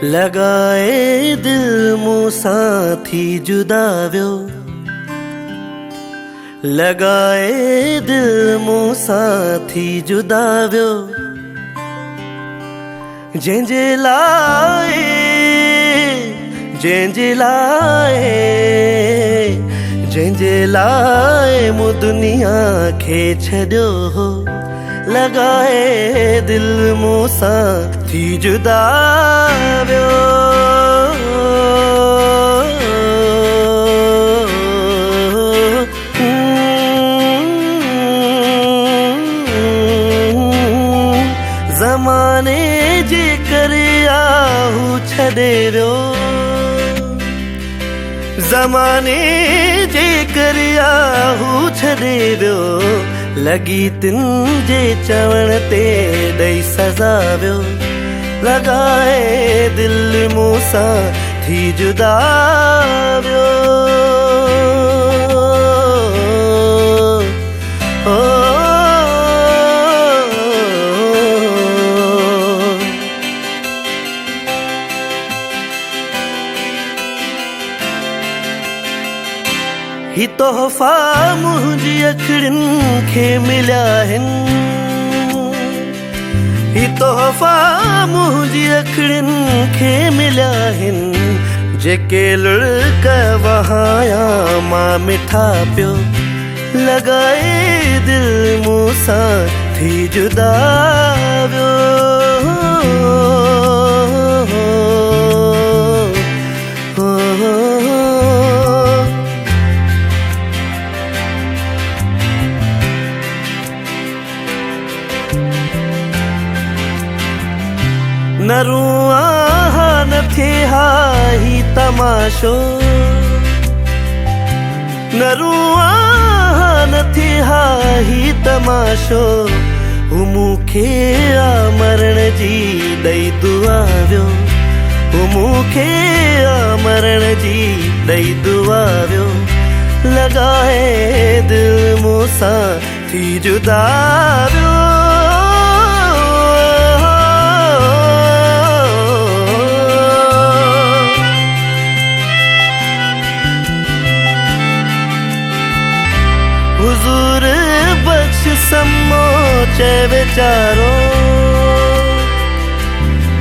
लगाए दिल मूंसां थी जुदा वियो, लगाए दिल मूंसां थी जुदा वियो। जंहिंजे लाइ मूं दुनिया खे छॾियो हो, लगाए दिल मूंसां थी जुदा वियो। ज़माने जे करे आहू छॾे वियो, ज़माने जे करे आहू छॾे वियो। लॻी तिन जे चवण ते ॾेई सज़ा वियो, लगाए दिल मूंसां थी जुदा वियो। ही तोहफ़ा मुंहिंजी अखियुनि खे मिलिया आहिनि, ही तोहफ़ा मुंहिंजी अखियुनि खे मिलिया आहिनि। जेके लुढ़क वहाया मां मिठा पियो, लगाए दिल मूंसां थी जुदा वियो। न रुआं न थिए हा ही तमाशो, न रुआं न थिए हा ही तमाशो। हू मूंखे आ मरण जी ॾेई दुआ वियो, हू मूंखे आ मरण जी ॾेई दुआ वियो। लगाए दिल मूंसां थी जुदा वियो। हुजूर बख्श समोचे वीचारो,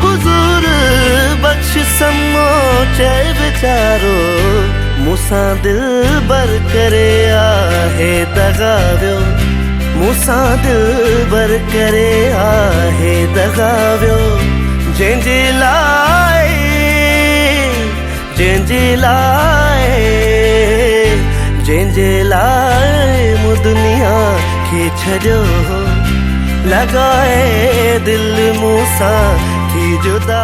हुजूर बख्श समोचे वीचारो। मूंसां दिल बर करे आहे दगा वियो, मूंसां दिल बर करे आहे दगा वियो। जंहिंजे लाइ मूं दुनिया खे छॾियो हो, लगाए दिल मूंसां थी जुदा।